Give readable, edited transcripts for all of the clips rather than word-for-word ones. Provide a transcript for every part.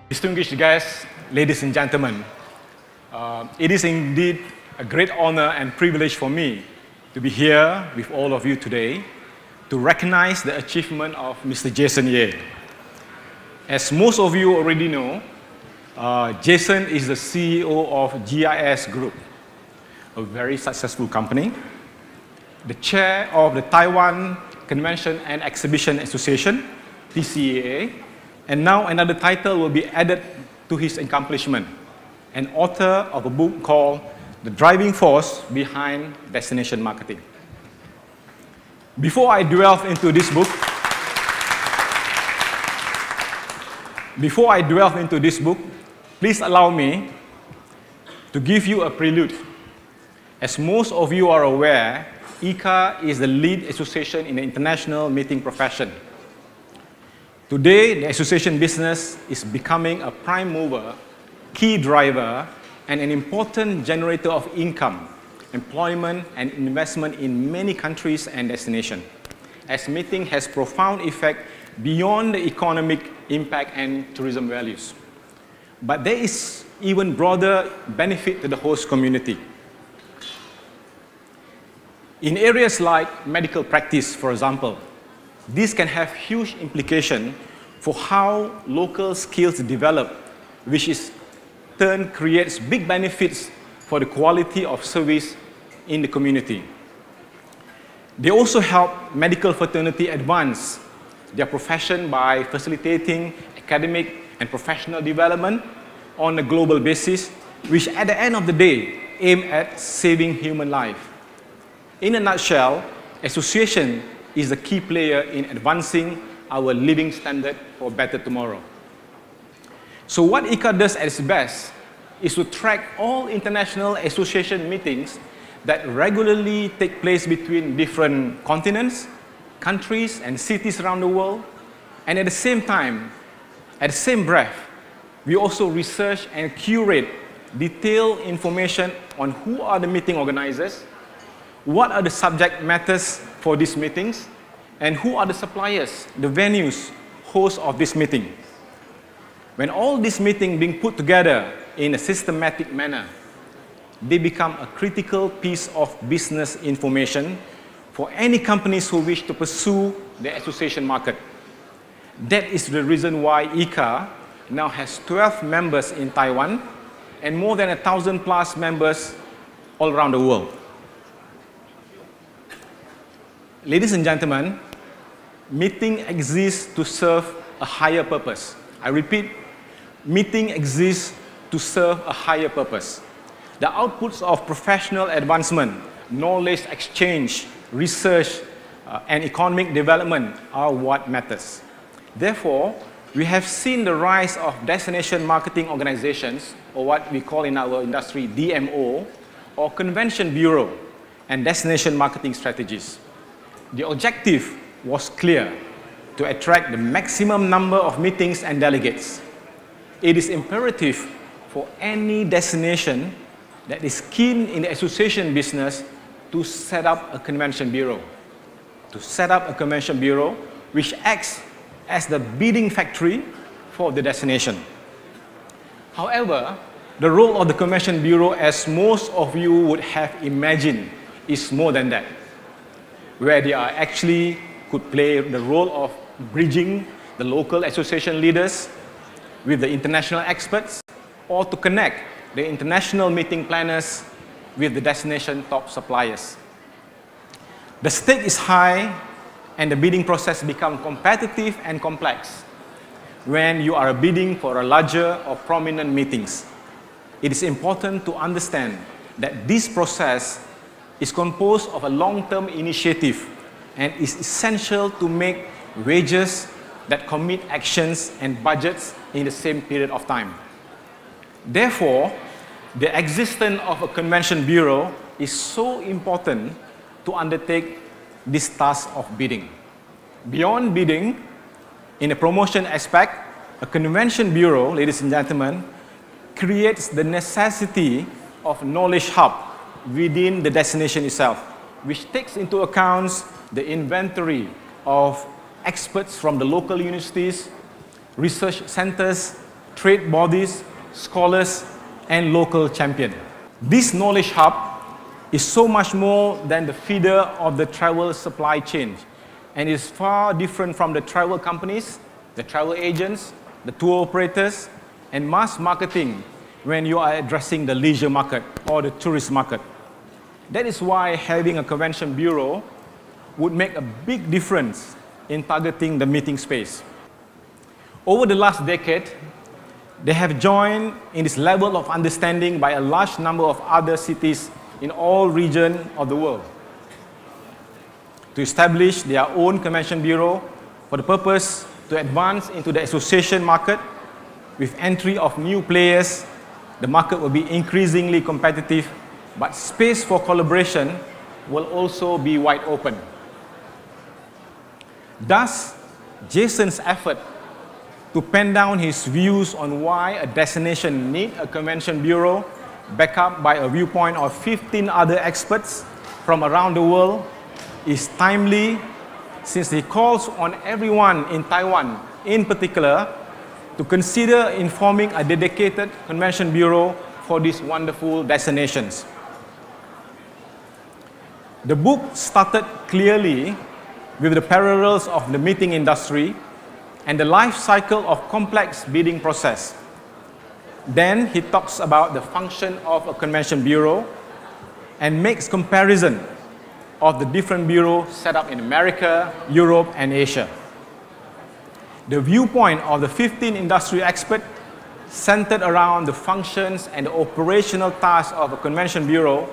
Distinguished guests, ladies and gentlemen, it is indeed a great honor and privilege for me to be here with all of you today to recognize the achievement of Mr. Jason Ye. As most of you already know, Jason is the CEO of GIS Group, a very successful company, the chair of the Taiwan Convention and Exhibition Association, TCAA, and now another title will be added to his accomplishment, an author of a book called The Driving Force Behind Destination Marketing. Before I delve into this book, please allow me to give you a prelude. As most of you are aware, ICCA is the lead association in the international meeting profession. Today, the association business is becoming a prime mover, key driver, and an important generator of income, employment, and investment in many countries and destinations, as meeting has profound effect beyond the economic impact and tourism values. But there is even broader benefit to the host community. In areas like medical practice, for example, this can have huge implications for how local skills develop, which in turn creates big benefits for the quality of service in the community. They also help medical fraternity advance their profession by facilitating academic and professional development on a global basis, which at the end of the day aim at saving human life. In a nutshell, association is a key player in advancing our living standard for a better tomorrow. So what ICCA does at its best is to track all international association meetings that regularly take place between different continents, countries, and cities around the world. And at the same time, at the same breath, we also research and curate detailed information on who are the meeting organizers, what are the subject matters for these meetings, and who are the suppliers, the venues, hosts of this meeting. When all these meetings being put together in a systematic manner, they become a critical piece of business information for any companies who wish to pursue the association market. That is the reason why ICCA now has 12 members in Taiwan and more than 1,000+ members all around the world. Ladies and gentlemen, meeting exists to serve a higher purpose. I repeat, meeting exists to serve a higher purpose. The outputs of professional advancement, knowledge exchange, research, and economic development are what matters. Therefore, we have seen the rise of destination marketing organizations, or what we call in our industry DMO, or convention bureau, and destination marketing strategies. The objective was clear: to attract the maximum number of meetings and delegates. It is imperative for any destination that is keen in the association business to set up a convention bureau. To set up a convention bureau which acts as the bidding factory for the destination. However, the role of the convention bureau, as most of you would have imagined, is more than that, where they are actually could play the role of bridging the local association leaders with the international experts, or to connect the international meeting planners with the destination top suppliers. The stake is high and the bidding process becomes competitive and complex when you are bidding for a larger or prominent meetings. It is important to understand that this process is composed of a long-term initiative and is essential to make wages that commit actions and budgets in the same period of time. Therefore, the existence of a convention bureau is so important to undertake this task of bidding. Beyond bidding, in the promotion aspect, a convention bureau, ladies and gentlemen, creates the necessity of knowledge hub within the destination itself, which takes into account the inventory of experts from the local universities, research centers, trade bodies, scholars, and local champions. This knowledge hub is so much more than the feeder of the travel supply chain, and is far different from the travel companies, the travel agents, the tour operators, and mass marketing when you are addressing the leisure market or the tourist market. That is why having a convention bureau would make a big difference in targeting the meeting space. Over the last decade, they have joined in this level of understanding by a large number of other cities in all regions of the world to establish their own convention bureau for the purpose to advance into the association market. With entry of new players, the market will be increasingly competitive, but space for collaboration will also be wide open. Thus, Jason's effort to pen down his views on why a destination needs a convention bureau, backed up by a viewpoint of 15 other experts from around the world, is timely, since he calls on everyone in Taiwan, in particular, to consider informing a dedicated convention bureau for these wonderful destinations. The book started clearly with the parallels of the meeting industry and the life cycle of complex bidding process. Then he talks about the function of a convention bureau and makes comparison of the different bureaus set up in America, Europe, and Asia. The viewpoint of the 15 industry experts centered around the functions and the operational tasks of a convention bureau,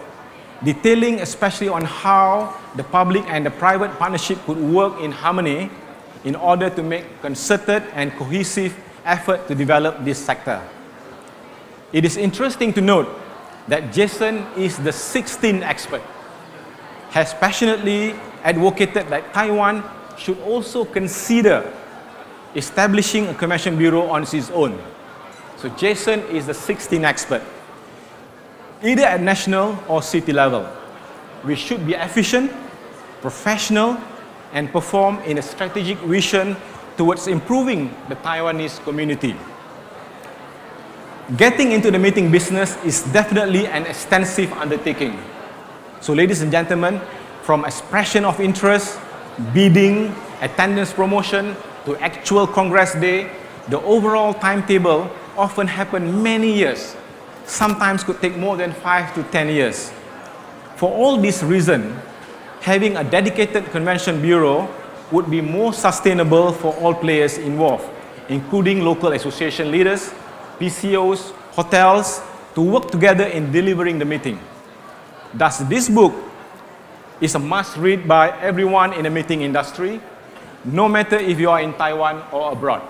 detailing especially on how the public and the private partnership could work in harmony in order to make concerted and cohesive effort to develop this sector. It is interesting to note that Jason is the 16th expert, has passionately advocated that Taiwan should also consider establishing a convention bureau on its own. So Jason is the 16th expert. Either at national or city level, we should be efficient, professional, and perform in a strategic vision towards improving the Taiwanese community. Getting into the meeting business is definitely an extensive undertaking. So ladies and gentlemen, from expression of interest, bidding, attendance promotion, to actual Congress Day, the overall timetable often happens many years, sometimes could take more than 5 to 10 years. For all these reasons, having a dedicated convention bureau would be more sustainable for all players involved, including local association leaders, PCOs, hotels, to work together in delivering the meeting. Thus, this book is a must-read by everyone in the meeting industry, no matter if you are in Taiwan or abroad.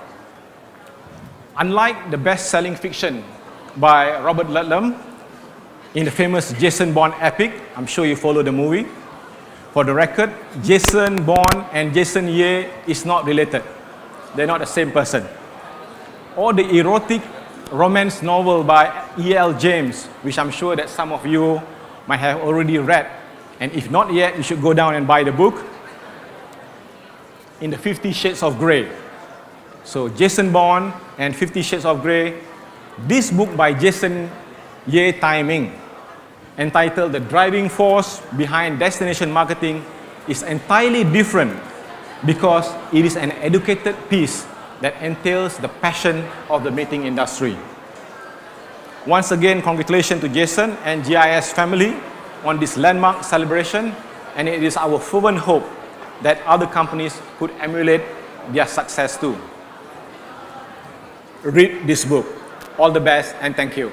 Unlike the best-selling fiction by Robert Ludlum in the famous Jason Bourne epic, I'm sure you follow the movie. For the record, Jason Bourne and Jason Ye is not related. They're not the same person. Or the erotic romance novel by E.L. James, which I'm sure that some of you might have already read. And if not yet, you should go down and buy the book, in the 50 Shades of Grey. So Jason Bourne and 50 Shades of Grey. This book by Jason Ye Taiming, entitled The Driving Force Behind Destination Marketing, is entirely different because it is an educated piece that entails the passion of the meeting industry. Once again, congratulations to Jason and GIS family on this landmark celebration, and it is our fervent hope that other companies could emulate their success too. Read this book. All the best and thank you.